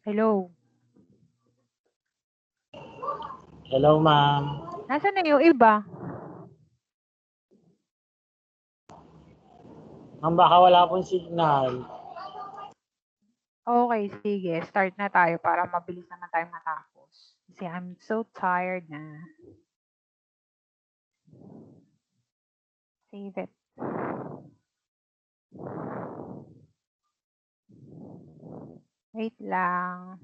Hello. Hello, ma'am. Nasaan na yung iba? Ma'am, baka wala pong signal. Okay, sige. Start na tayo para mabilis naman tayo matapos. Kasi I'm so tired na. Save it. Wait lang.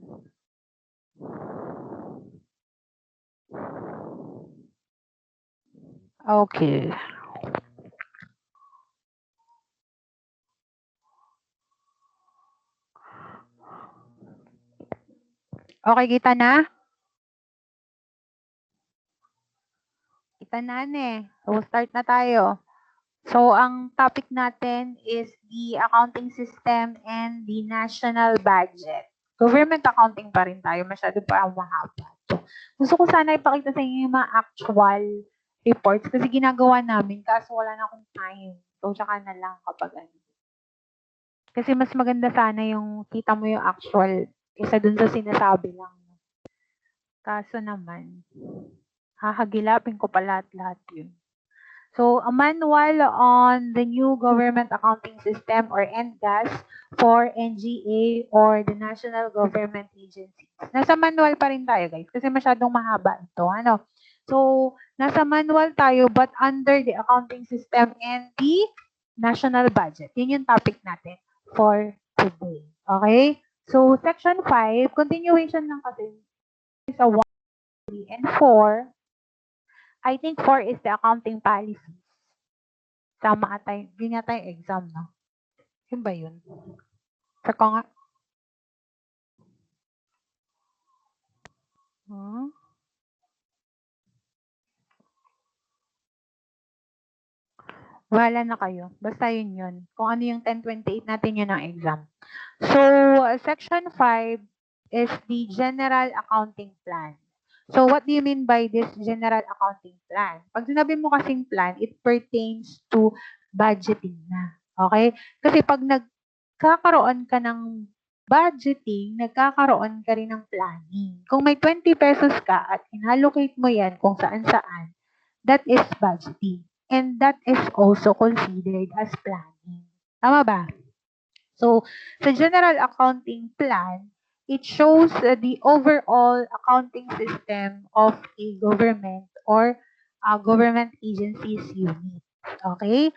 Okay. Okay, kita na? Kita na eh. So, start na tayo. So, ang topic natin is the accounting system and the national budget. Government accounting pa rin tayo. Masyado pa ang mahaba. So, gusto ko sana ipakita sa inyo yung mga actual reports kasi ginagawa namin kaso wala na akong time. So, tsaka na lang kapag ano. Kasi mas maganda sana yung kita mo yung actual kaysa dun sa sinasabi lang. Kaso naman, hahagilapin ko pa lahat-lahat yun. So, a manual on the new government accounting system or NGAS for NGA or the national government agencies. Nasa manual pa rin tayo, guys, kasi masyadong mahaba ito. Ano? So, nasa manual tayo but under the accounting system and the national budget. Yun yung topic natin for today. Okay? So, section 5, continuation lang kasi sa 1, 3, and 4. I think 4 is the accounting policy. Tama ata yun. Yun yata yung exam, no? Yun ba yun? Check ko nga. Bahala na kayo. Basta yun yun. Kung ano yung 1028 natin yun ang exam. So, section 5 is the general accounting plan. So, what do you mean by this general accounting plan? Pag sinabi mo kasing plan, it pertains to budgeting na. Okay? Kasi pag nagkakaroon ka ng budgeting, nagkakaroon ka rin ng planning. Kung may 20 pesos ka at inallocate mo yan kung saan-saan, that is budgeting. And that is also considered as planning. Tama ba? So, sa general accounting plan, it shows the overall accounting system of a government or a government agency's unit. Okay?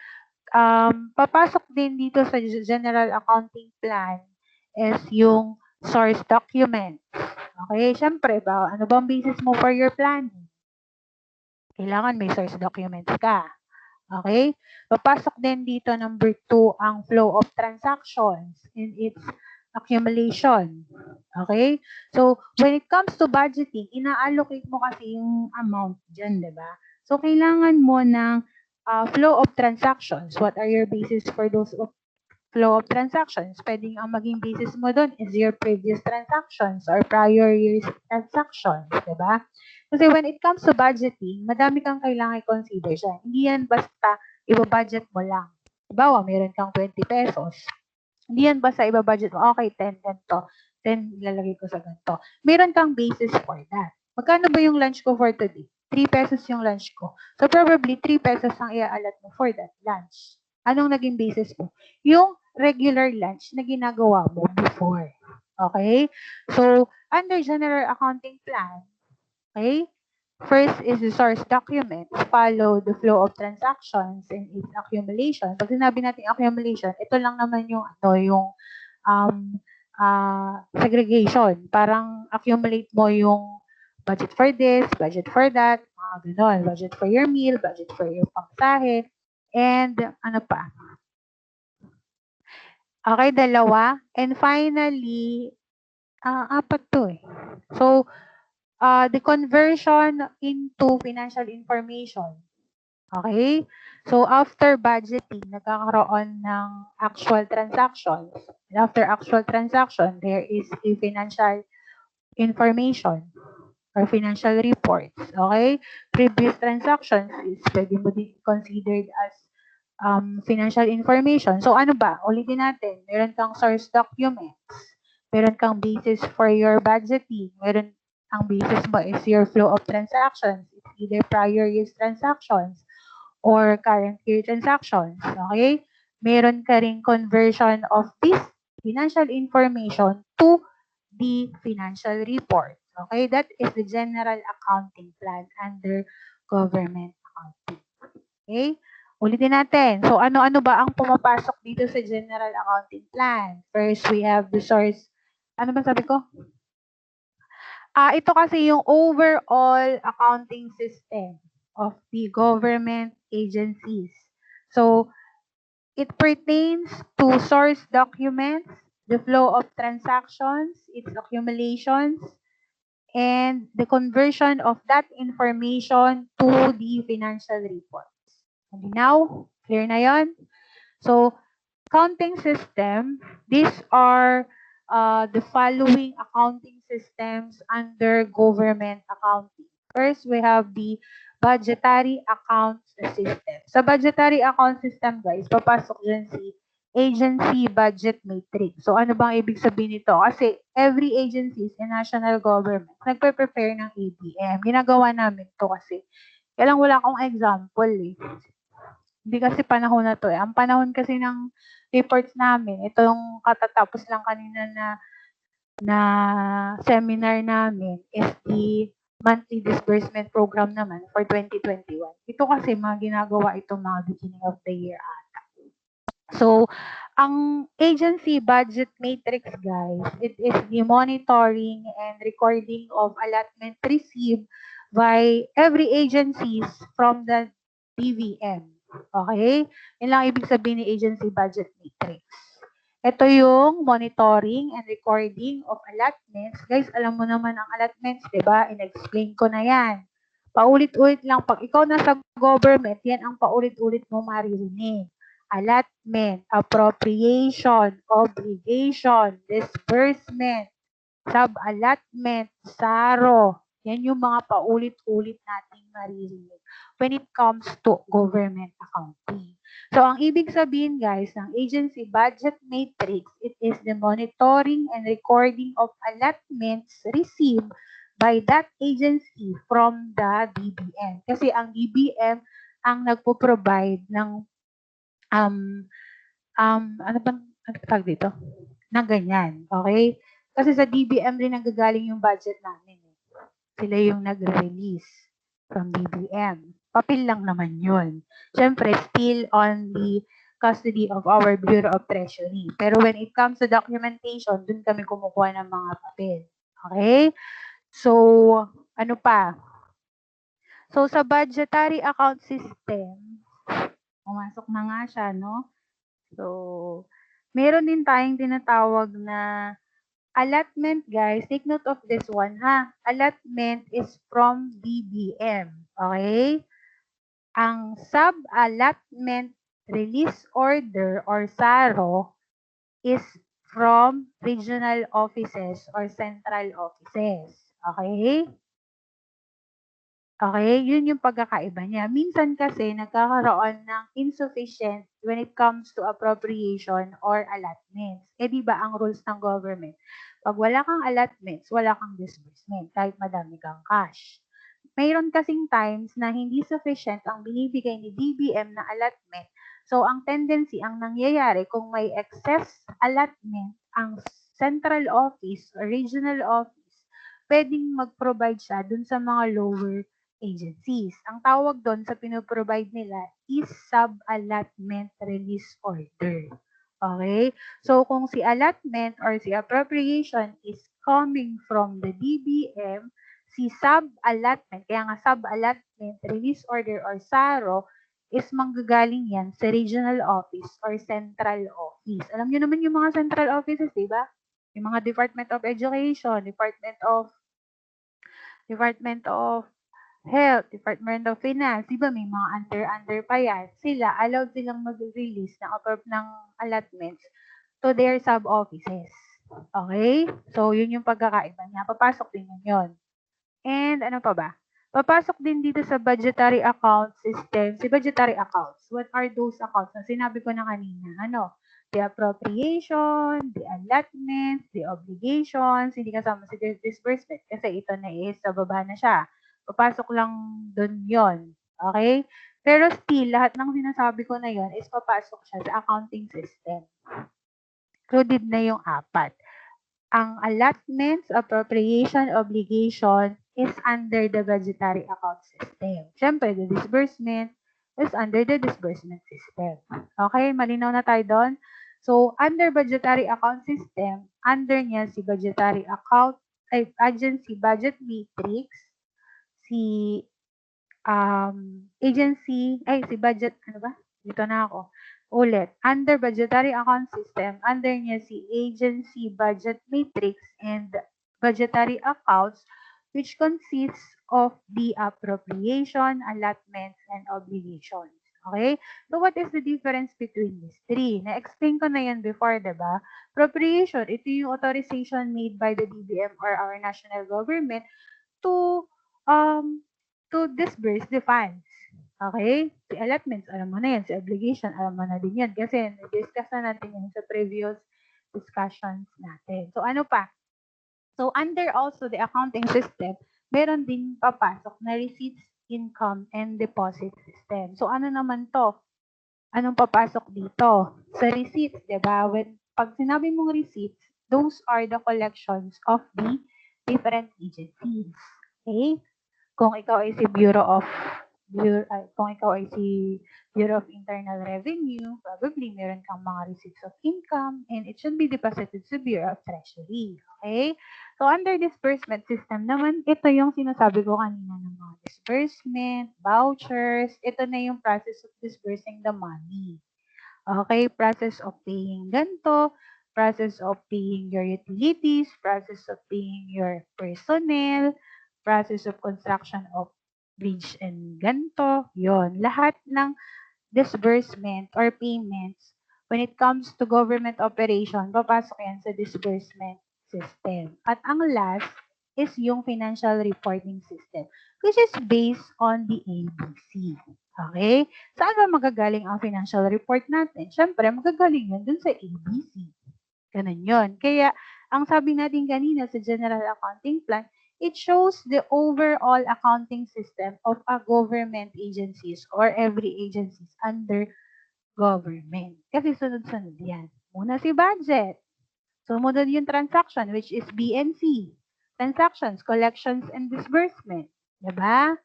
Papasok din dito sa general accounting plan is yung source documents. Okay? Siyempre ba, ano bang basis mo for your planning? Kailangan may source documents ka. Okay? Papasok din dito number 2 ang flow of transactions in its accumulation. Okay? So, when it comes to budgeting, ina-allocate mo kasi yung amount dyan, di ba? So, kailangan mo ng flow of transactions. What are your basis for those flow of transactions? Pwedeng ang maging basis mo doon is your previous transactions or prior year's transactions, di ba? Kasi when it comes to budgeting, madami kang kailangan i-consider siya. Hindi yan basta ibabudget mo lang. Diba, meron kang 20 pesos. Hindi yan basta ibabudget mo, okay, 10 ganito, 10 ilalagay ko sa ganito. Meron kang basis for that. Magkano ba yung lunch ko for today? 3 pesos yung lunch ko. So probably 3 pesos ang iaalat mo for that lunch. Anong naging basis mo? Yung regular lunch na ginagawa mo before. Okay? So, under general accounting plan, okay? First is the source documents, follow the flow of transactions and its accumulation. Pag sinabi natin accumulation, ito lang naman yung segregation. Parang accumulate mo yung budget for this, budget for that, mga ganon. Budget for your meal, budget for your pangsahe, and ano pa. Okay, dalawa. And finally, apat to eh. So, the conversion into financial information. Okay? So, after budgeting, nagkakaroon ng actual transactions. And after actual transaction, there is a financial information or financial reports. Okay? Previous transactions is pwede mo din considered as financial information. So, ano ba? Ulitin natin. Meron kang source documents. Meron kang basis for your budgeting. Meron ang basis mo is your flow of transactions. It's either prior year's transactions or current year transactions. Okay? Meron ka ring conversion of this financial information to the financial report. Okay? That is the general accounting plan under government accounting. Okay? Ulitin natin. So, ano-ano ba ang pumapasok dito sa general accounting plan? First, we have the source. Ano ba sabi ko? Ito kasi yung overall accounting system of the government agencies. So, it pertains to source documents, the flow of transactions, its accumulations, and the conversion of that information to the financial reports. Now, clear na yon? So, accounting system, these are the following accounting systems under government accounting. First, we have the budgetary accounts system. Sa budgetary account system, guys, papasok dyan si agency budget matrix. So, ano bang ibig sabihin nito? Kasi every agencies in national government nagpe-prepare ng ABM. Ginagawa namin to kasi kailang wala akong example eh. Hindi kasi panahon na to eh. Ang panahon kasi ng reports namin, ito yung katatapos lang kanina na seminar namin is the monthly disbursement program naman for 2021. Ito kasi mga ginagawa ito mga beginning of the year ata. So, ang agency budget matrix, guys, it is the monitoring and recording of allotment received by every agencies from the DVM. Okay? Yan lang ibig sabihin ni agency budget matrix. Ito yung monitoring and recording of allotments. Guys, alam mo naman ang allotments, di ba? In-explain ko na yan. Paulit-ulit lang. Pag ikaw nasa government, yan ang paulit-ulit mo maririnig. Allotment, appropriation, obligation, disbursement, sub-allotment, SARO. Yan yung mga paulit-ulit nating maririnig when it comes to government accounting. So, ang ibig sabihin, guys, ng agency budget matrix, it is the monitoring and recording of allotments received by that agency from the DBM. Kasi ang DBM ang nagpo-provide ng ano tawag dito? Na ganyan, okay? Kasi sa DBM rin nanggagaling yung budget namin. Sila yung nag-release from DBM. Papel lang naman yun. Siyempre, still on the custody of our Bureau of Treasury. Pero when it comes to documentation, dun kami kumukuha ng mga papel. Okay? So, ano pa? So, sa budgetary account system, pumasok na nga siya, no? So, meron din tayong tinatawag na allotment, guys. Take note of this one, ha? Allotment is from DBM. Okay? Ang sub-allotment release order or SARO is from regional offices or central offices. Okay? Okay, yun yung pagkakaiba niya. Minsan kasi nagkakaroon ng insufficient when it comes to appropriation or allotments. Eh di ba ang rules ng government? Pag wala kang allotments, wala kang disbursement kahit madami kang cash. Mayroon kasing times na hindi sufficient ang binibigay ni DBM na allotment. So ang tendency, ang nangyayari kung may excess allotment ang central office or regional office, pwedeng mag-provide siya dun sa mga lower agencies. Ang tawag doon sa pinoprovide nila is sub-allotment release order. Okay? So, kung si allotment or si appropriation is coming from the DBM, si sub-allotment, kaya nga sub-allotment release order or SARO, is manggagaling yan sa regional office or central office. Alam niyo naman yung mga central offices, di ba? Yung mga Department of Education, Department of Health, Department of Finance, di ba may mga under pa yan, sila, allowed silang mag-release ng allotments to their sub-offices. Okay? So, yun yung pagkakaiba niya. Papasok din yun. And ano pa ba? Papasok din dito sa budgetary account system, si budgetary accounts. What are those accounts? Na sinabi ko na kanina. Ano? the appropriation, the allotments, the obligations, hindi kasama si disbursement kasi ito na is sa baba na siya. Papasok lang dun yon. Okay? Pero still, lahat ng sinasabi ko na yon is papasok siya sa accounting system. Included na yung apat. Ang allotments, appropriation, obligation is under the budgetary account system. Siyempre, the disbursement is under the disbursement system. Okay, malinaw na tayo doon. So, under budgetary account system, under niya si budgetary account, agency budget matrix, si si budget, ano ba? Dito na ako. Ulit, under budgetary account system, under niya si agency budget matrix and budgetary accounts, which consists of the appropriation, allotments, and obligations. Okay? So, what is the difference between these three? Na-explain ko na yan before, diba? Appropriation, ito yung authorization made by the DBM or our national government to disburse the funds. Okay? Si allotments, alam mo na yan. Si obligation, alam mo na din yan. Kasi na-discuss na natin yan sa previous discussions natin. So, ano pa? So, under also the accounting system, meron din papasok na receipts, income, and deposit system. So, ano naman to? Anong papasok dito? Sa receipts, diba? Pag sinabi mong receipts, those are the collections of the different agencies. Okay? Kung ikaw ay si Bureau of Internal Revenue, probably meron kang mga receipts of income and it should be deposited sa Bureau of Treasury. Okay? So, under disbursement system naman, ito yung sinasabi ko kanina ng mga disbursement, vouchers, ito na yung process of disbursing the money. Okay? Process of paying ganito, process of paying your utilities, process of paying your personnel, process of construction of bridge and ganito, yon. Lahat ng disbursement or payments, when it comes to government operation, papasok yan sa disbursement system. At ang last is yung financial reporting system, which is based on the ABC. Okay? Saan ba magagaling ang financial report natin? Siyempre, magagaling yun dun sa ABC. Ganun yun. Kaya, ang sabi natin kanina sa General Accounting Plan, it shows the overall accounting system of a government agencies or every agencies under government. Kasi sunod-sunod yan. Muna si budget. Sumunod yung transaction, which is BNC. Transactions, collections, and disbursement. Diba?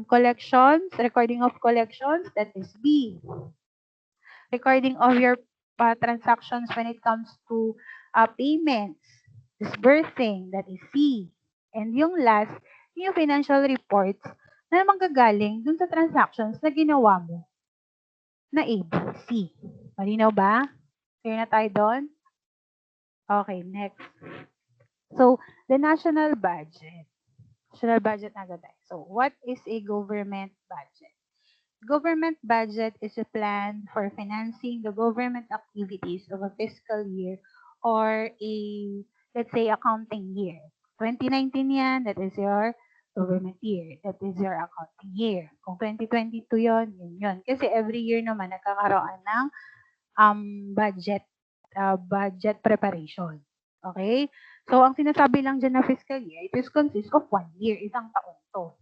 Collections, recording of collections, that is B. Recording of your transactions when it comes to payments, disbursing, that is C. And yung last, yung financial reports na manggagaling dun sa transactions na ginawa mo na ABC. Malinaw ba? Clear na tayo doon? Okay, next. So, the national budget. National budget na agad tayo. So, what is a government budget? Government budget is a plan for financing the government activities of a fiscal year or a, let's say, accounting year. 2019 yan, that is your government year. That is your accounting year. Kung 2022 yun, yun yun. Kasi every year naman nagkakaroon ng budget preparation. Okay? So, ang sinasabi lang dyan na fiscal year, it is consists of 1 year, isang taon to.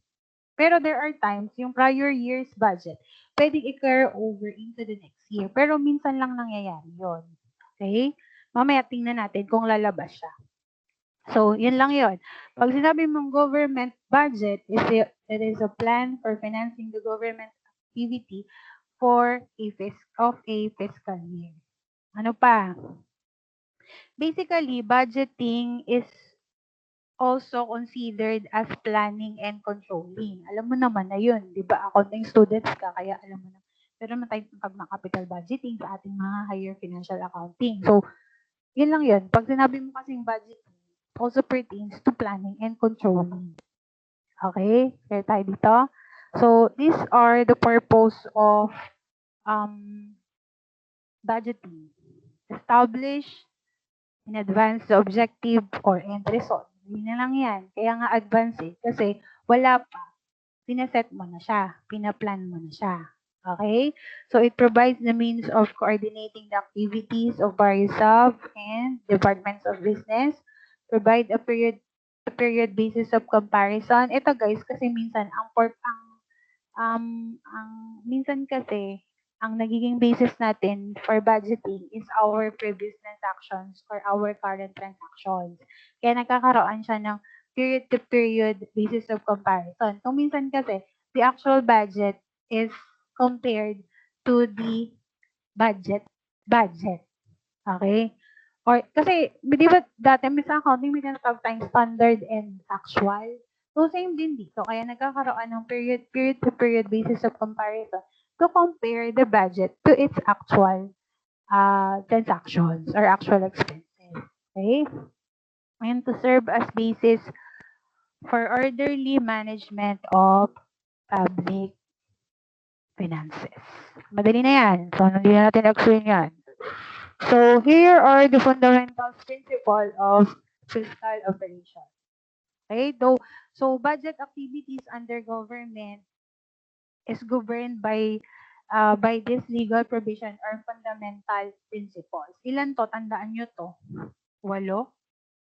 Pero there are times, yung prior year's budget, pwedeng i-carry over into the next year. Pero minsan lang nangyayari yun. Okay? Mamaya tingnan natin kung lalabas siya. So, yun lang yun. Pag sinabi mong government budget, it is a plan for financing the government activity for a fiscal year. Ano pa? Basically, budgeting is also considered as planning and controlling. Alam mo naman na yun, di ba? Accounting students ka, kaya alam mo na. Pero naman tayo pag mga capital budgeting sa ating mga higher financial accounting. So, yun lang yun. Pag sinabi mo kasing budgeting, also pertains to planning and controlling. Okay? Kaya tayo dito. So, these are the purpose of budgeting. Establish in advance the objective or end result. Hindi na lang yan. Kaya nga advance eh. Kasi wala pa. Pinaset mo na siya. Pinaplan mo na siya. Okay? So it provides the means of coordinating the activities of various sub and departments of business, provide a period basis of comparison. Ito guys, kasi minsan minsan kasi ang nagiging basis natin for budgeting is our previous transactions or our current transactions. Kaya nagkakaroon siya ng period to period basis of comparison. Kung minsan kasi the actual budget is compared to the budget. Okay? Or kasi di ba dati may sa accounting may tinatawag tayong standard and actual. So same din dito. Kaya nagkakaroon ng period to period basis of comparison to compare the budget to its actual transactions or actual expenses. Okay? And to serve as basis for orderly management of public finances. Madali na yan. So, hindi na natin explain yan. So, here are the fundamental principles of fiscal operation. Okay? So, budget activities under government is governed by this legal provision or fundamental principles. Ilan to? Tandaan nyo to. 8?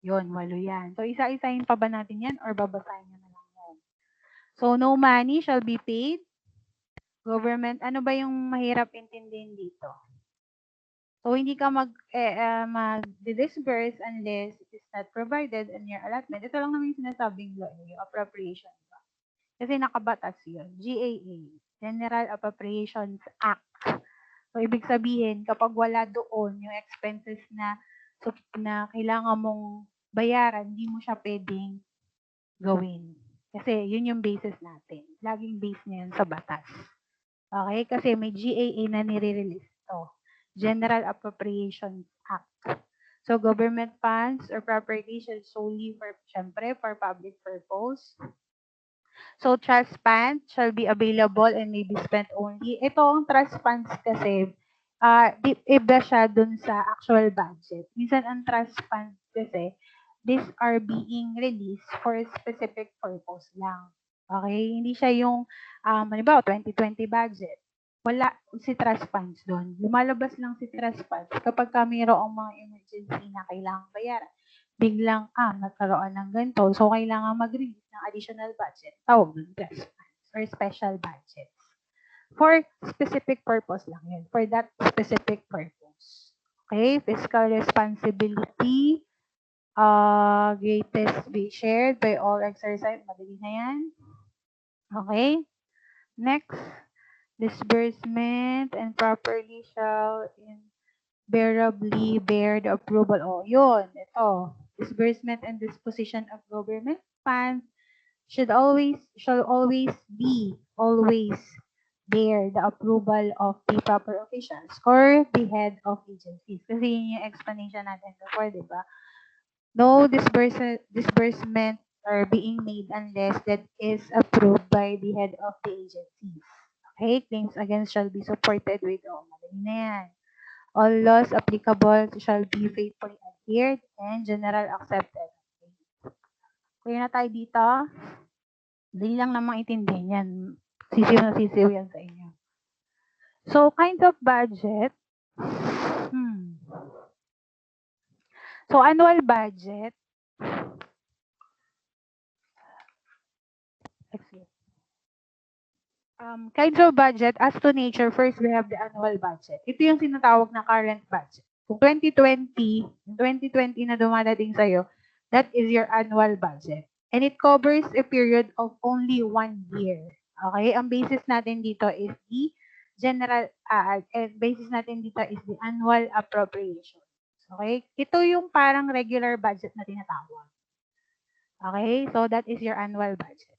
Yun, 8 yan. So, isa-isahin pa ba natin yan or babasahin nyo na lang yan? So, no money shall be paid. Government, ano ba yung mahirap intindihin dito? So, hindi ka mag-disburse unless it is not provided in your allotment. Ito lang naman yung sinasabing law, yung appropriation. Kasi nakabatas yun. GAA, General Appropriations Act. So, ibig sabihin, kapag wala doon yung expenses na kailangan mong bayaran, hindi mo siya pwedeng gawin. Kasi yun yung basis natin. Laging base niya yun sa batas. Okay? Kasi may GAA na nire-release to. General Appropriations Act. So, government funds or appropriations solely for, syempre, for public purpose. So, trust funds shall be available and may be spent only. Ito, ang trust funds kasi, iba siya dun sa actual budget. Minsan, ang trust funds kasi, these are being released for a specific purpose lang. Okay? Hindi siya yung, halimbawa, 2020 budget. Wala si trust funds doon. Lumalabas lang si trust funds kapag mayroong mga emergency na kailangang bayaran. Biglang, nagkaroon ng ganito. So, kailangan mag-release ng additional budget. Tawag ng trust funds or special budgets. For specific purpose lang yun. For that specific purpose. Okay? Fiscal responsibility, greatest be shared by all exercise. Madali na yan. Okay? Next, disbursement and properly shall invariably bear the approval. Oh, yun. Ito. Disbursement and disposition of government funds shall always bear the approval of the proper officials or the head of agencies. Kasi yun yung explanation natin before, di ba? No disbursement are being made unless that is approved by the head of the agencies. Okay? Claims against shall be supported with, madali na yan. All laws applicable shall be faithfully adhered and general accepted. Kaya na tayo dito. Dali lang namang itindihin yan. Sisiw na sisiw yan sa inyo. So, kinds of budget. So, annual budget. Kinds of budget, as to nature, first we have the annual budget. Ito yung sinatawag na current budget. Kung 2020 na dumadating sa'yo, that is your annual budget. And it covers a period of only 1 year. Okay? Ang basis natin dito is the annual appropriation. Okay? Ito yung parang regular budget na tinatawag. Okay? So, that is your annual budget.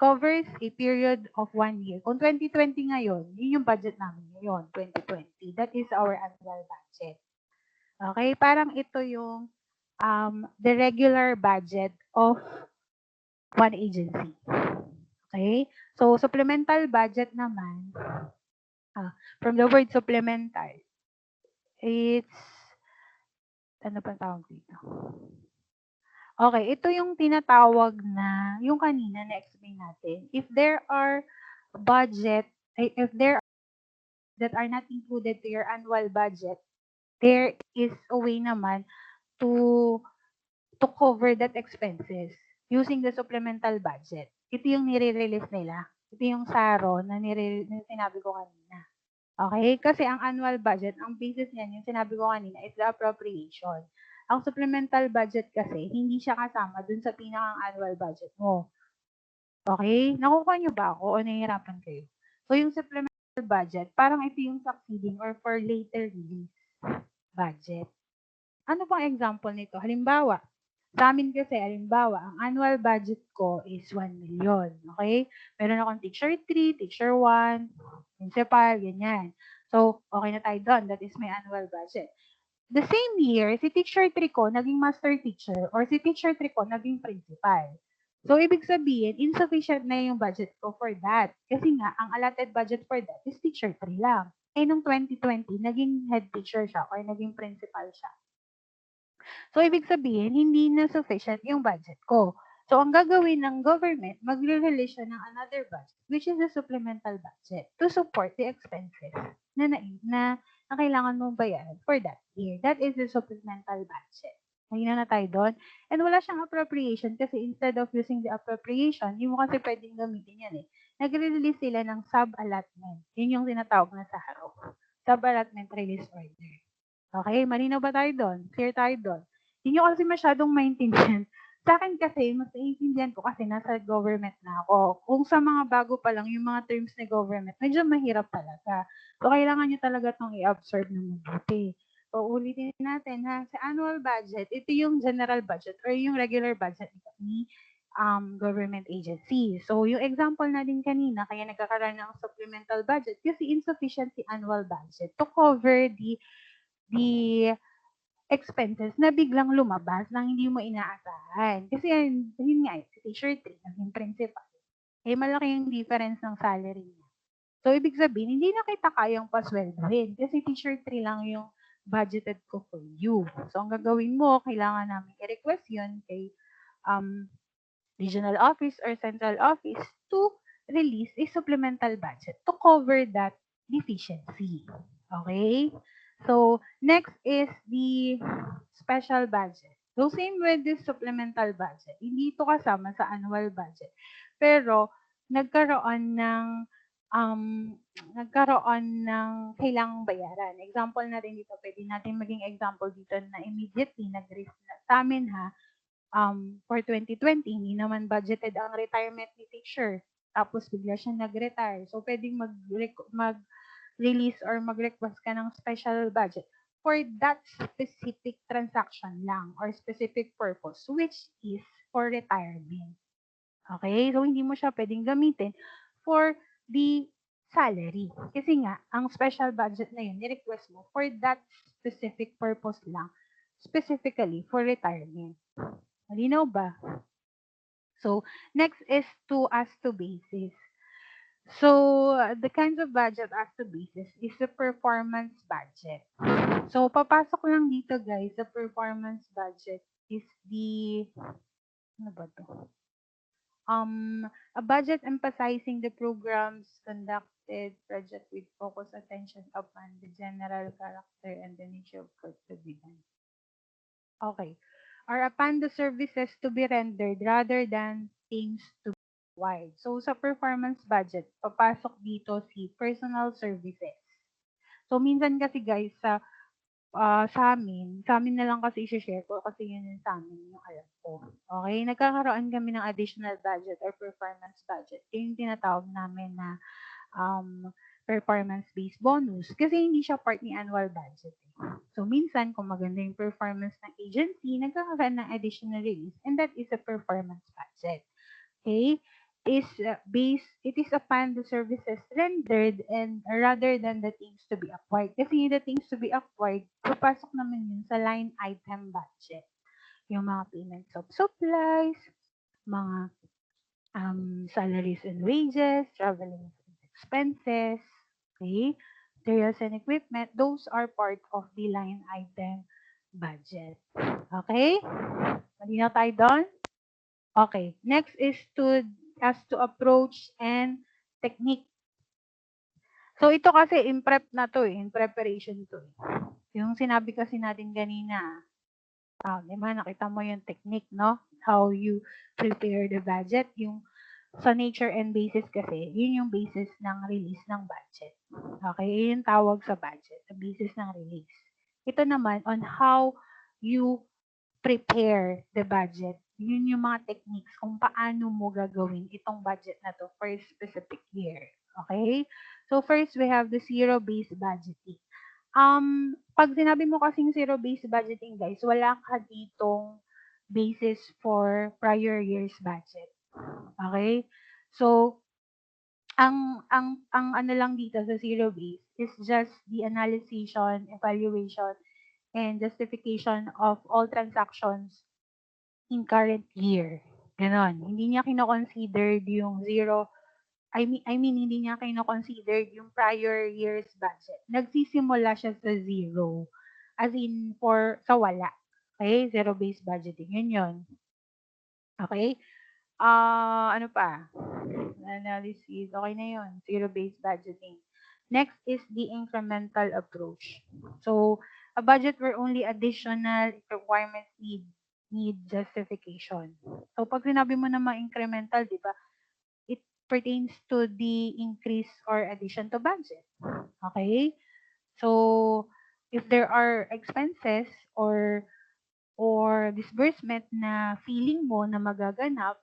Covers a period of 1 year. Kung 2020 ngayon, yun yung budget namin ngayon, 2020. That is our annual budget. Okay? Parang ito yung the regular budget of one agency. Okay? So, supplemental budget naman, from the word supplemental, it's, ano pa tawag dito? Okay, ito yung tinatawag na, yung kanina na-explain natin. If there are budget if there that are not included to your annual budget, there is a way naman to cover that expenses using the supplemental budget. Ito yung nire-release nila. Ito yung SARO na sinabi ko kanina. Okay? Kasi ang annual budget, ang basis niyan, yung sinabi ko kanina, is the appropriation. Ang supplemental budget kasi, hindi siya kasama dun sa pinakang annual budget mo. Okay? Nakukuha niyo ba ako o nahihirapan kayo? So, yung supplemental budget, parang ito yung succeeding or for later release budget. Ano pang example nito? Halimbawa, sa amin kasi, halimbawa, ang annual budget ko is 1 million. Okay? Meron akong teacher 3, teacher 1, principal, ganyan. So, okay na tayo doon. That is my annual budget. The same year, si teacher 3 ko naging master teacher or si teacher 3 ko naging principal. So, ibig sabihin, insufficient na yung budget ko for that. Kasi nga, ang allotted budget for that is teacher 3 lang. Eh, nung 2020, naging head teacher siya or naging principal siya. So, ibig sabihin, hindi na sufficient yung budget ko. So, ang gagawin ng government, magre-release siya ng another budget, which is a supplemental budget to support the expenses na kailangan mong bayaran for that year. That is the supplemental budget. Mahina na tayo doon. And wala siyang appropriation kasi instead of using the appropriation, hindi mo kasi pwedeng gamitin yan eh. Nagre-release sila ng sub-allotment. Yun yung tinatawag na sa harap. Sub-allotment release order. Okay, malinaw ba tayo doon? Clear tayo doon? Hindi nyo kasi masyadong maintindihan. Sa akin kasi, mas naiintindihan ko kasi nasa government na ako. Kung sa mga bago pa lang, yung mga terms na government, medyo mahirap talaga. So, kailangan nyo talaga itong i-absorb na mabuti. So, ulitin natin ha. Sa annual budget, ito yung general budget or yung regular budget ni government agency. So, yung example na din kanina, kaya nagkakaroon ng supplemental budget kasi insufficient si annual budget to cover the expenses na biglang lumabas nang hindi mo inaasahan. Kasi yun nga, si teacher 3, naging principal. Eh, malaki yung difference ng salary niya. So, ibig sabihin, hindi na kita kayang pasweldohin kasi teacher 3 lang yung budgeted ko for you. So, ang gagawin mo, kailangan namin i-request yun kay regional office or central office to release a supplemental budget to cover that deficiency. Okay? So, next is the special budget. So, same with this supplemental budget. Hindi ito kasama sa annual budget. Pero, nagkaroon ng kailangang bayaran. Example natin dito, pwede natin maging example dito na immediately sa amin for 2020, hindi naman budgeted ang retirement ni teacher. Tapos bigla siya nag-retire. So, pwedeng mag-release or mag-request ka ng special budget for that specific transaction lang or specific purpose, which is for retirement. Okay? So, hindi mo siya pwedeng gamitin for the salary. Kasi nga, ang special budget na yun, ni-request mo for that specific purpose lang, specifically for retirement. Malinaw ba? So, next is as to basis. So, the kinds of budget as to basis is the performance budget. So, papasok lang dito guys, the performance budget is ano ba to? A budget emphasizing the programs conducted, project with focus attention upon the general character and the nature of work to be done. Okay. Or upon the services to be rendered rather than things to be acquired. So, sa performance budget, papasok dito si personal services. So, minsan kasi guys, sa amin na lang kasi i-share ko kasi yun yung sa amin yung alam ko. Okay? Nagkakaroon kami ng additional budget or performance budget. Yung tinatawag namin na performance-based bonus kasi hindi siya part ni annual budget. So, minsan, kung maganda yung performance ng agency, nagkakaroon ng additional release and that is a performance budget. Okay? It is upon the services rendered and rather than the things to be acquired. Kasi the things to be acquired, papasok naman yun sa line item budget. Yung mga payments of supplies, mga salaries and wages, traveling expenses, okay? Materials and equipment, those are part of the line item budget. Okay? Malinaw tayo doon? Okay. Next is as to approach and technique. So, ito kasi in prep na to in preparation to Yung sinabi kasi natin kanina, di ba, nakita mo yung technique, no? How you prepare the budget, yung sa nature and basis kasi, yun yung basis ng release ng budget. Okay, yun yung tawag sa budget, the basis ng release. Ito naman, on how you prepare the budget. Yun yung mga techniques kung paano mo gagawin itong budget na to for a specific year. Okay? So first, we have the zero-based budgeting. Pag sinabi mo kasing zero-based budgeting, guys, wala ka ditong basis for prior year's budget. Okay? So, ang ano lang dito sa zero-based is just the analysis, evaluation, and justification of all transactions in current year. Ganon. Hindi niya kino-considered yung I mean, hindi niya kino-considered yung prior year's budget. Nagsisimula siya sa zero. As in, sa wala. Okay? Zero-based budgeting. Yun. Okay? Ano pa? Analysis. Okay na yun. Zero-based budgeting. Next is the incremental approach. So, a budget where only additional requirements need justification. So, pag sinabi mo naman incremental, di ba, it pertains to the increase or addition to budget. Okay? So, if there are expenses or disbursement na feeling mo na magaganap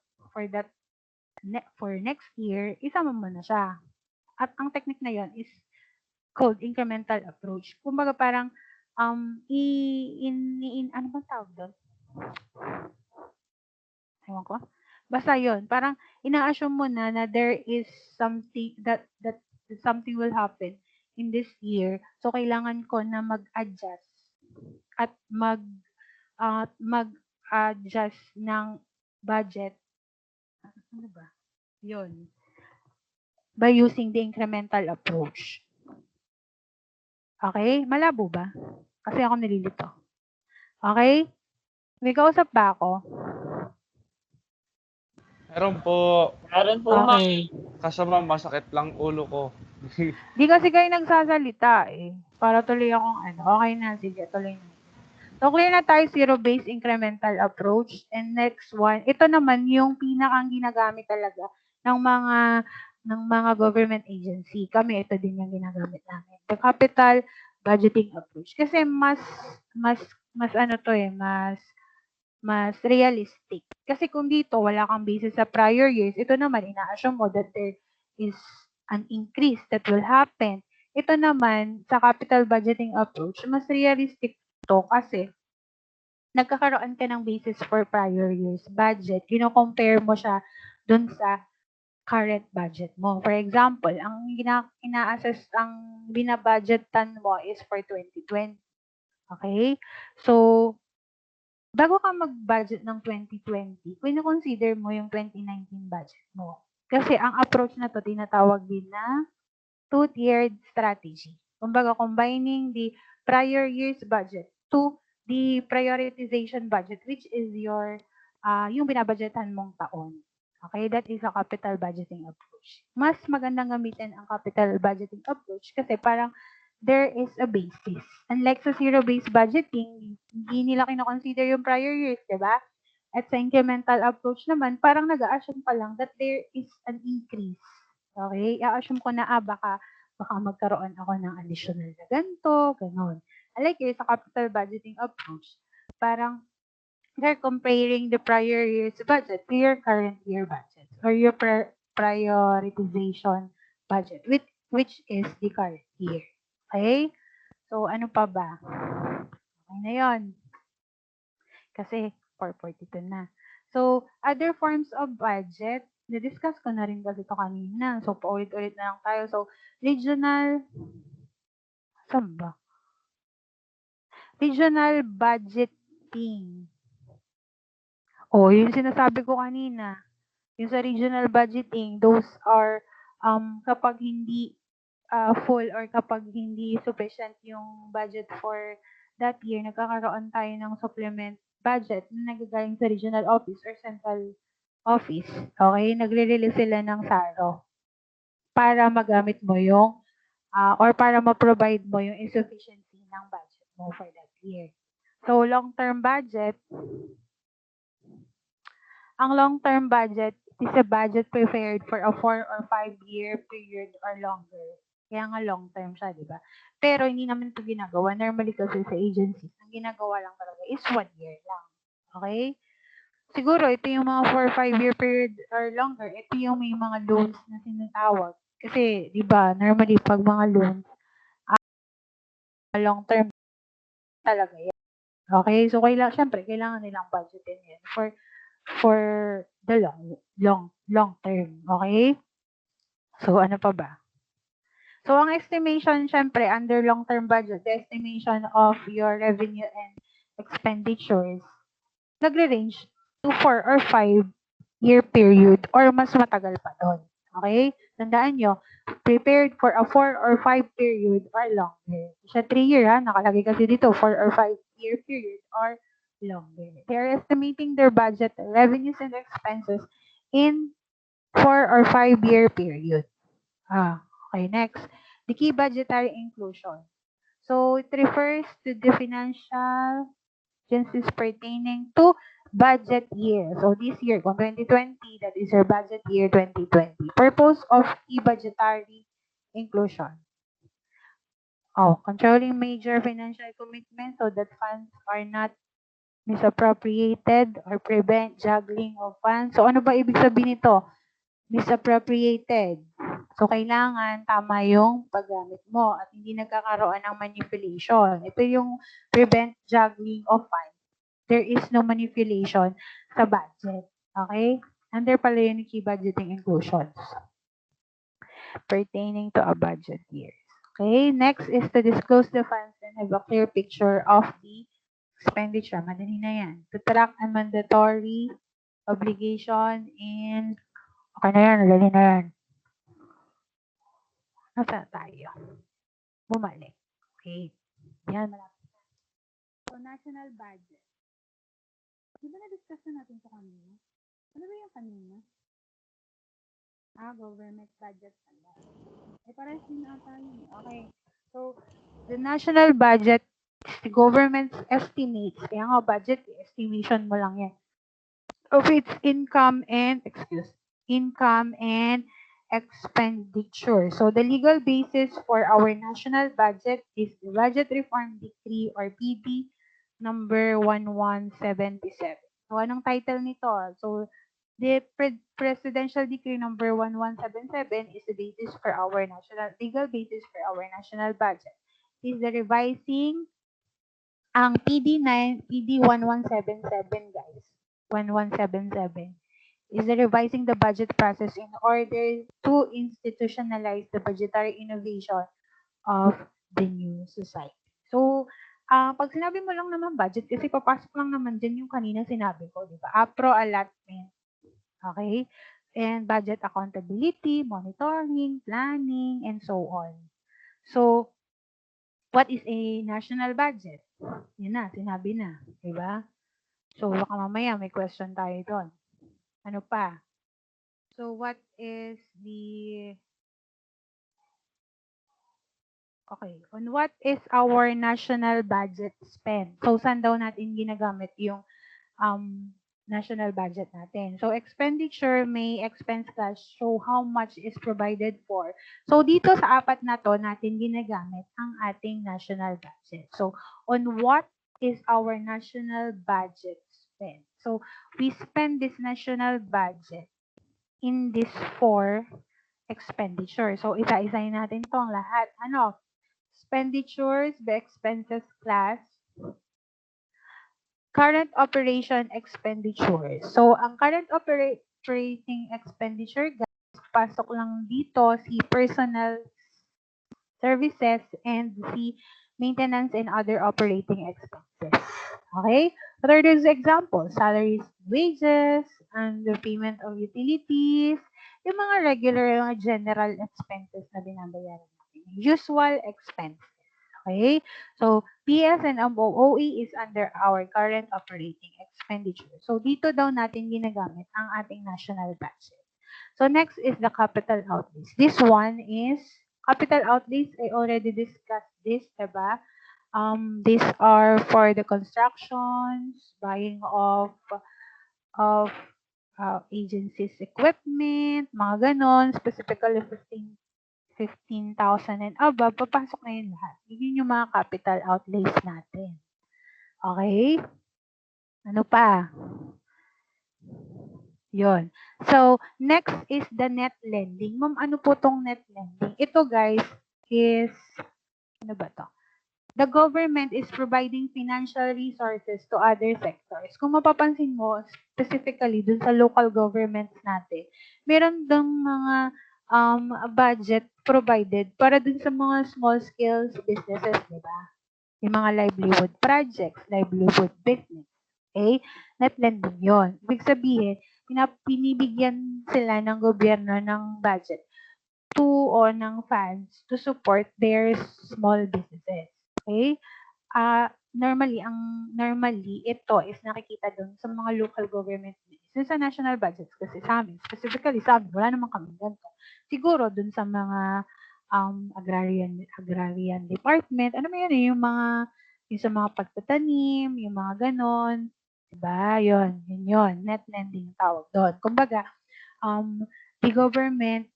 for next year, isama mo na siya. At ang technique na yon is called incremental approach. Kumbaga parang ano bang tawag doon? Ewan ko. Basta yon, parang ina-assume mo na there is something that something will happen in this year. So kailangan ko na mag-adjust at mag-adjust ng budget. Ano ba? Yun. By using the incremental approach. Okay? Malabo ba? Kasi ako nalilito. Okay? May kausap ba ako? Meron po. Meron po, ma'am. Okay. Kasama masakit lang ulo ko. Di kasi kayo nagsasalita eh. Para tuloy akong Okay na, sige, tuloy na. So, clear na tayo, zero-based incremental approach. And next one, ito naman yung pinakang ginagamit talaga ng mga government agency. Kami, ito din yung ginagamit namin. The capital budgeting approach. Kasi mas realistic. Kasi kung dito, wala kang basis sa prior years, ito naman, ina-assume mo that there is an increase that will happen. Ito naman, sa capital budgeting approach, mas realistic to kasi nagkakaroon ka ng basis for prior year's budget. Kino-compare mo siya dun sa current budget mo. For example, ang binabudgetan mo is for 2020. Okay? So, bago ka mag-budget ng 2020, kino-consider mo yung 2019 budget mo. Kasi ang approach na to tinatawag din na two-tiered strategy. Kumbaga, combining the prior year's budget to the prioritization budget, which is yung binabudgetan mong taon. Okay, that is a capital budgeting approach. Mas magandang gamitin ang capital budgeting approach kasi parang there is a basis. Unlike sa zero-based budgeting, hindi nila kino-consider yung prior years, di ba? At sa incremental approach naman, parang nag-a-assume pa lang that there is an increase. Okay? I-assume ko na, baka magkaroon ako ng additional na ganito, ganon. Unlike sa capital budgeting approach, parang they're comparing the prior year's budget to your current year budget or your prioritization budget, which is the current year. Okay? So, ano pa ba? Okay na yun. Kasi 442 na. So, other forms of budget, na-discuss ko na rin kasi ito kanina. So, paulit-ulit na lang tayo. So, regional, saan ba? Regional budgeting. Yung sinasabi ko kanina. Yung sa regional budgeting, those are kapag hindi full or kapag hindi sufficient yung budget for that year, nagkakaroon tayo ng supplement budget na nagagaling sa regional office or central office. Okay? Nagre-release sila ng SARO para magamit mo yung or para ma-provide mo yung insufficiency ng budget mo for that year. So, long-term budget, ang long-term budget is a budget prepared for a 4 or 5-year period or longer. Kaya nga long-term siya, di ba? Pero hindi naman ito ginagawa. Normally kasi sa agencies, ang ginagawa lang talaga is 1 year lang. Okay? Siguro, ito yung mga 4 or 5-year period or longer. Ito yung may mga loans na sinatawag. Kasi, di ba, normally pag mga loans, long-term talaga yan. Okay? So, syempre, kailangan nilang budgetin yan for the long term. Okay? So, ano pa ba? So, ang estimation, syempre, under long-term budget, the estimation of your revenue and expenditures, nagre-range to 4 or 5-year period or mas matagal pa doon. Okay? Tandaan nyo, prepared for a 4 or 5 period or longer. Siya 3-year ha, nakalagay kasi dito, 4 or 5-year period or longer. They are estimating their budget, revenues, and expenses in 4 or 5-year period. Okay, next. The key budgetary inclusion. So, it refers to the financial agencies pertaining to budget year. So, this year, kung 2020, that is your budget year 2020. Purpose of key budgetary inclusion. Controlling major financial commitments so that funds are not misappropriated or prevent juggling of funds. So, ano ba ibig sabihin nito? Misappropriated. So, kailangan tama yung paggamit mo at hindi nagkakaroon ng manipulation. Ito yung prevent juggling of funds. There is no manipulation sa budget. Okay? Under pala yun yung key budgeting inclusions pertaining to a budget year. Okay? Next is to disclose the funds and have a clear picture of the expenditure. Madali na yan. To track a mandatory obligation and okay na yan, madali na yan. Nasaan tayo? Bumalik. Okay. Yan, malapit na. So, national budget. Di ba na-discuss na natin ito kanina? Ano ba yung kanina? Government budget pala. Parehas din ata yun. Okay. So, the national budget is the government's estimates. Kaya nga, budget, estimation mo lang yan. Of its income and expenditure. So the legal basis for our national budget is the Budget Reform Decree or PD number 1177. So anong title nito? So the Presidential Decree number 1177 is the basis for our legal basis for our national budget. It is the revising ang PD 1177 guys. 1177 is the revising the budget process in order to institutionalize the budgetary innovation of the new society. So, pag sinabi mo lang naman budget, kasi papasok lang naman din yung kanina sinabi ko, di ba? APRO allotment. Okay? And budget accountability, monitoring, planning, and so on. So, what is a national budget? Yun na, sinabi na. Di ba? So, baka mamaya may question tayo doon. Ano pa? So, what is the... Okay. On what is our national budget spent? So, saan daw natin ginagamit yung national budget natin? So, expenditure may expense cash show how much is provided for. So, dito sa apat na to natin ginagamit ang ating national budget. So, on what is our national budget spent? So, we spend this national budget in these 4 expenditure. So, isa-isahin natin tong lahat. Ano? Expenditures, the expenses class, current operation expenditure. So, ang current operating expenditure, guys, pasok lang dito si personal services and si maintenance and other operating expenses. Okay? What are those examples? Salaries, wages, and the payment of utilities, yung mga regular, mga general expenses na binabayaran natin. Usual expenses. Okay? So, PS and MOOE is under our current operating expenditure. So, dito daw natin ginagamit ang ating national budget. So, next is the capital outlays. This one is Capital outlays, I already discussed this, diba? These are for the constructions, buying of agencies equipment, mga ganon, specifically 15,000 and above, papasok na yun lahat. Yun yung mga capital outlays natin. Okay? Ano pa? Yun. So, next is the net lending. Ma'am, ano po tong net lending? Ito guys is, ano ba to? The government is providing financial resources to other sectors. Kung mapapansin mo, specifically dun sa local governments natin, meron dang mga budget provided para dun sa mga small scale businesses, di ba? Yung mga livelihood projects, livelihood business. Okay? Net lending yon. Ibig sabihin, pinibigyan sila ng gobyerno ng budget o ng funds to support their small businesses. Okay? Normally ito is nakikita doon sa mga local government business, sa national budgets kasi sa amin, specifically sa amin, wala naman kami ganito. Siguro doon sa mga agrarian department, ano mo yun, yung sa mga pagtatanim, yung mga ganon, diba? Yun, net lending tawag doon. Kumbaga, the government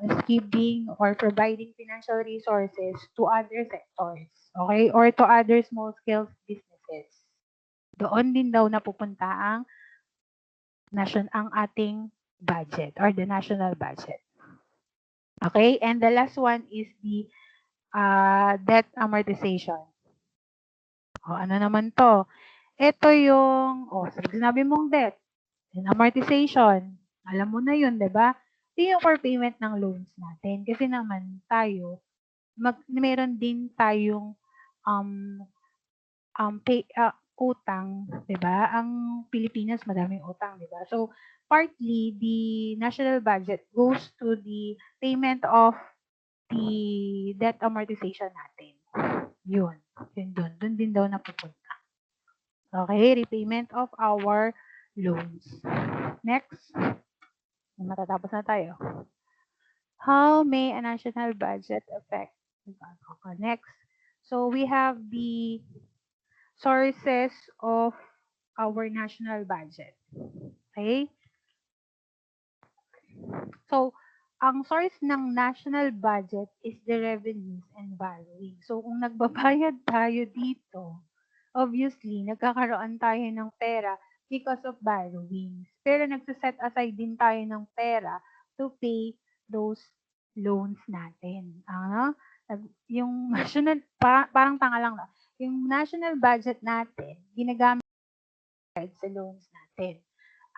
is giving or providing financial resources to other sectors, okay? Or to other small-scale businesses. Doon din daw napupunta ang ating budget or the national budget. Okay? And the last one is the debt amortization. O, ano naman to? Ito yung, sinabi mong debt, and amortization. Alam mo na yun, di ba? Ito yung for payment ng loans natin. Kasi naman tayo, meron din tayong utang, di ba? Ang Pilipinas, madaming utang, di ba? So, partly, the national budget goes to the payment of the debt amortization natin. Yun dun. Dun din daw napupunta. Okay, repayment of our loans. Next. Matatapos na tayo. How may a national budget affect? Next. So, we have the sources of our national budget. Okay? So, ang source ng national budget is the revenues and borrowing. So, kung nagbabayad tayo dito, obviously, nagkakaroon tayo ng pera because of borrowings. Pero nagsaset aside din tayo ng pera to pay those loans natin. Yung national, parang tanga lang. Yung national budget natin, ginagamit sa loans natin.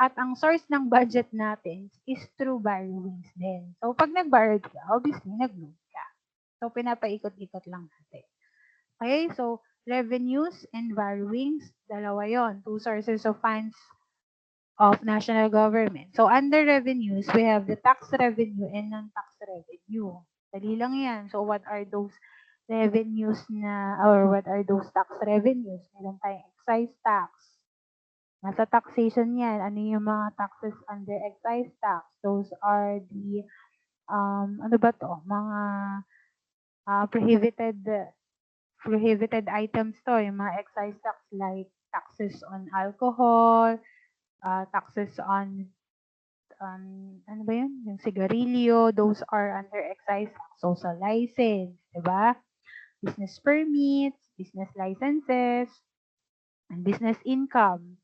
At ang source ng budget natin is through borrowings din. So, pag nag-borrowed ka, obviously, nag-loan ka. So, pinapaikot-ikot lang natin. Okay, so, revenues and borrowings, dalawa yon, two sources of funds of national government. So, under revenues, we have the tax revenue and non-tax revenue. Dali lang yan. So, what are those revenues or what are those tax revenues? Meron tayong excise tax. Nasa taxation yan. Ano yung mga taxes under excise tax? Those are the, ano ba to? Mga prohibited items to. Yung mga excise tax like taxes on alcohol, taxes on, ano ba yun? Yung sigarilyo, those are under excise tax. Social license, diba? Business permits, business licenses, and business income.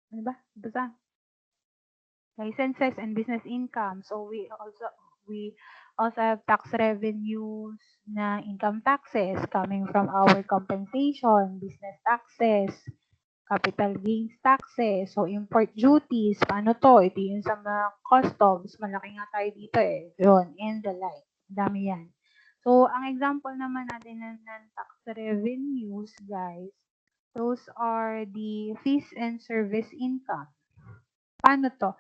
Ano ba? Basta. Licenses and business income. So we also have tax revenues na income taxes coming from our compensation, business taxes, capital gains taxes, so import duties, paano to? Ito yun sa mga customs, malaki nga tayo dito eh. Yun, and the like. Dami yan. So, ang example naman natin ng tax revenues, guys, those are the fees and service income. Paano to?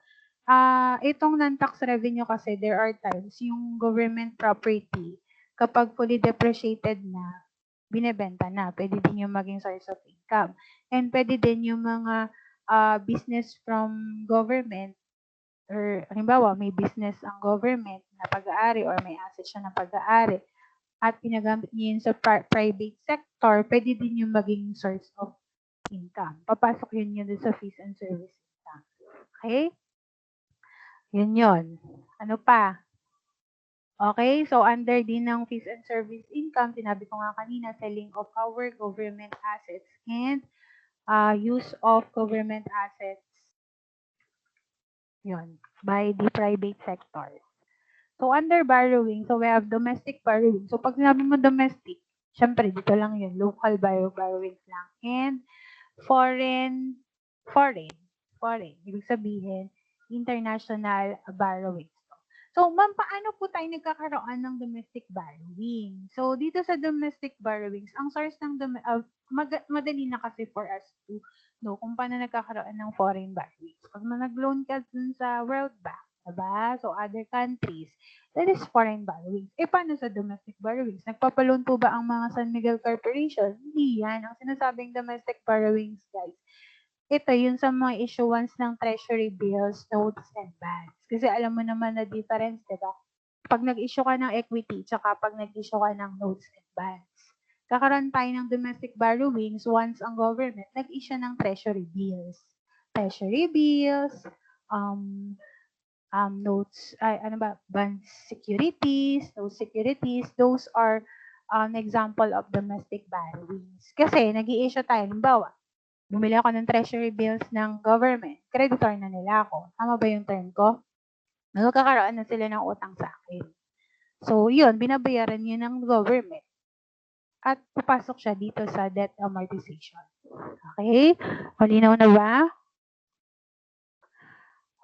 Itong non-tax revenue kasi, there are times yung government property, kapag fully depreciated na, binebenta na. Pwede din yung maging source of income. And pwede din yung mga business from government or halimbawa may business ang government na pag-aari or may asset siya na pag-aari at ginagamit niya yun sa private sector, pwede din yung maging source of income. Papasok yun yun sa fees and service income. Okay? Yun yun. Ano pa? Okay, so under din ng fees and service income, sinabi ko nga kanina, selling of our government assets and use of government assets yun, by the private sector. So under borrowing, so we have domestic borrowing. So pag sinabi mo domestic, syempre dito lang yun, local borrowings lang. And foreign, ibig sabihin, international borrowings. So, ma'am, paano po tayo nagkakaroon ng domestic borrowing? So, dito sa domestic borrowings, ang source ng madali na kasi for us to know kung paano nagkakaroon ng foreign borrowings. Pag nag-loan ka dun sa World Bank, diba? So, other countries, that is foreign borrowings. Paano sa domestic borrowings? Nagpapaloan po ba ang mga San Miguel Corporation? Hindi yan. Ang sinasabing domestic borrowings, guys, ito yun sa mga issuance ng treasury bills, notes, and bonds. Kasi alam mo naman na difference, di ba? Pag nag-issue ka ng equity, tsaka pag nag-issue ka ng notes and bonds. Kakaroon tayo ng domestic borrowings once ang government nag-issue ng treasury bills. Treasury bills, notes, bonds securities, those securities, those are an example of domestic borrowings. Kasi nag-i-issue tayo, halimbawa, bumili ako ng treasury bills ng government, creditor na nila ako. Tama ba yung term ko? Magkakaroon na sila ng utang sa akin. So, yun, binabayaran yun ng government. At papasok siya dito sa debt amortization. Okay? Malinaw na ba?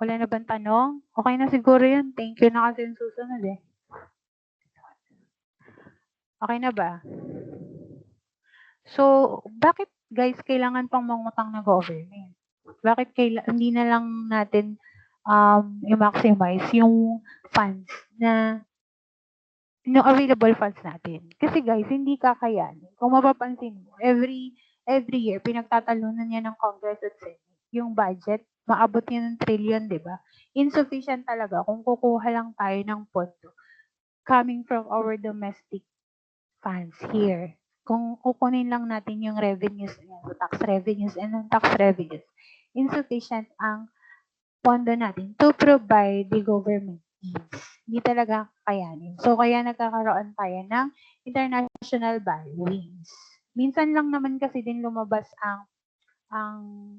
Wala na bang tanong? Okay na siguro yun. Thank you na kasi yung susunod eh. Okay na ba? So, bakit guys kailangan pang mangutang na government? Bakit hindi na lang natin i-maximize yung funds na yung available funds natin? Kasi guys, hindi kakayanin. Kung mapapansin mo, every year, pinagtatalunan niya ng Congress at Senate. Yung budget, maabot niya ng trillion, di ba? Insufficient talaga kung kukuha lang tayo ng pondo coming from our domestic funds here. Kung kukunin lang natin yung revenues, tax revenues and non-tax revenues, insufficient ang pondo natin to provide the government needs. Hindi talaga kayanin. So, kaya nagkakaroon tayo ng international borrowings. Minsan lang naman kasi din lumabas ang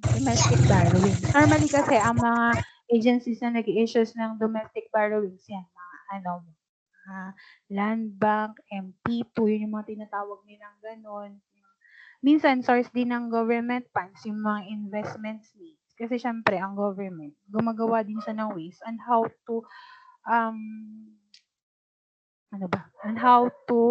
domestic borrowings. Normally kasi, ang mga agencies na nag-i-issues ng domestic borrowings, yan, mga Land Bank, MP2, yun yung mga tinatawag nilang ganon. Minsan, source din ng government funds yung mga investments needs. Kasi syempre, ang government, gumagawa din siya ng ways on how to,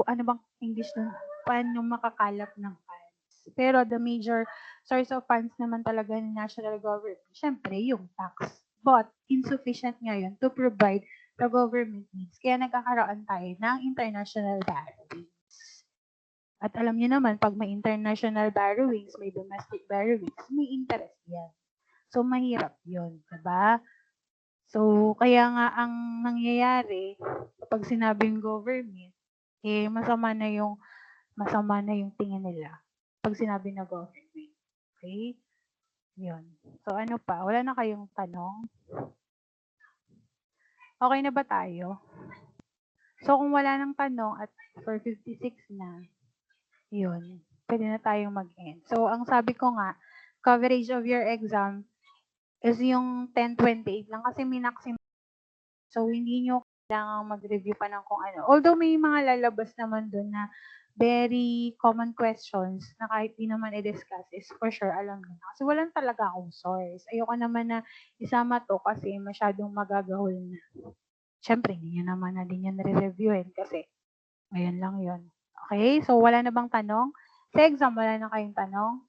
ano bang English nun? Paano makakalap ng funds. Pero the major source of funds naman talaga ng national government, syempre, yung tax. But, insufficient ngayon to provide the government needs. Kaya nagkakaroon tayo ng international borrowings. At alam niyo naman, pag may international borrowings, may domestic borrowings, may interest yan. So, mahirap yun, diba? So, kaya nga ang nangyayari, pag sinabing government, masama na yung tingin nila. Pag sinabi na government. Okay? Yun. So, ano pa? Wala na kayong tanong? Okay na ba tayo? So, kung wala nang tanong at 4:56 na, yun, pwede na tayong mag-end. So, ang sabi ko nga, coverage of your exam is yung 1028 lang kasi minaksim. So, hindi nyo kailangan mag-review pa ng kung ano. Although may mga lalabas naman dun na very common questions na kahit di naman i-discuss is for sure alam nyo na. Kasi walang talaga akong source. Ayoko naman na isama to kasi masyadong magagahol na. Siyempre, hindi nyo naman na din yan re-reviewin kasi ngayon lang yun. Okay? So, wala na bang tanong? Sa exam, wala na kayong tanong?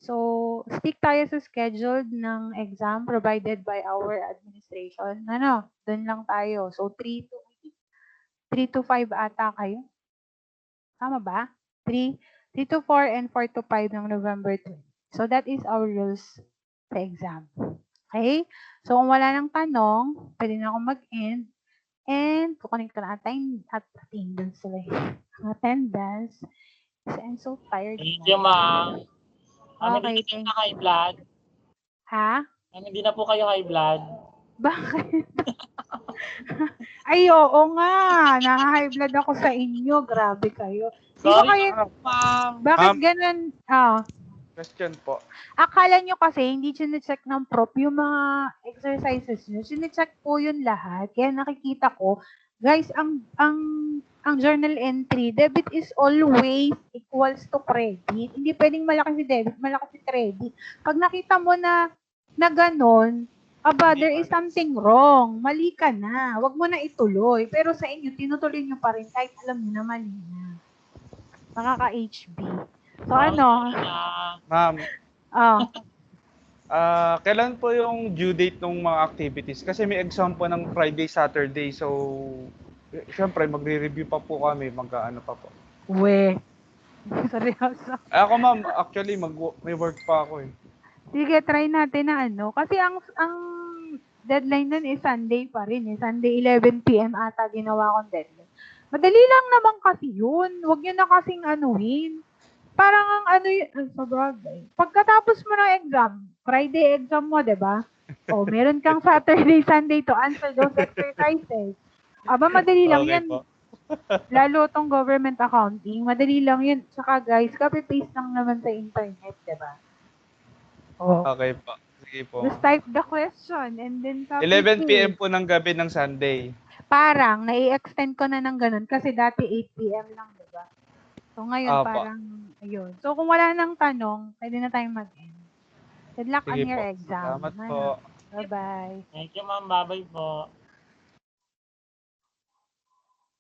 So, stick tayo sa scheduled ng exam provided by our administration. Doon lang tayo. So, 3 to 5 ata kayo. Tama ba? 3 to 4 and 4 to 5 ng November 20. So, that is our rules sa exam. Okay? So, kung wala ng tanong, pwede na akong mag-end. And, kukunin ko na attendance tuloy. Attendance. Kasi I'm so tired Thank na. you, ma'am. Ma'am, Okay, hindi thank na high blood. Ha? Ma'am, hindi na po kayo high blood. Bakit? Ay, oo nga. Na-high blood ako sa inyo. Grabe kayo. Di ba Sorry, kayo, ma'am. bakit Ma'am. ganun? Question po. Akala nyo kasi hindi sinecheck ng prof yung mga exercises nyo. Sinecheck po yun lahat. Kaya nakikita ko, guys, ang journal entry, debit is always equals to credit. Hindi pwedeng malaki si debit, malaki si credit. Pag nakita mo na ganon, aba, there is something wrong. Mali ka na. Huwag mo na ituloy. Pero sa inyo, tinutuloy nyo pa rin kahit alam nyo na mali na. Nakaka-HB. So, ano? Ma'am, Oh, kailan po yung due date ng mga activities? Kasi may exam po ng Friday, Saturday. So, syempre, magre-review pa po kami. Mag-ano pa po. we. Seryoso. Ako, ma'am, actually, may work pa ako eh. Sige, try natin na ano. Kasi ang deadline nun is Sunday pa rin eh. Sunday 11 p.m. ata ginawa kong deadline. Madali lang naman kasi yun. Huwag nyo na kasing anuhin. Parang ang ano yun, sa bagay. Pagkatapos mo ng exam, Friday exam mo, di ba? O, meron kang Saturday, Sunday to answer those exercises. Aba, madali lang Okay yan. po. Lalo tong government accounting, madali lang yun. Saka guys, copy-paste lang naman sa internet, di ba? Oh. Okay po. Sige po. Just type the question and then copy 11 p.m. po ng gabi ng Sunday. Parang, nai-extend ko na ng ganun kasi dati 8 p.m. lang, di ba? So ngayon, Opo. parang, ayun. So kung wala nang tanong, pwede na tayong mag-end. Good luck on Sige your po. exam. Salamat po. Bye-bye. Thank you, ma'am. Bye-bye po.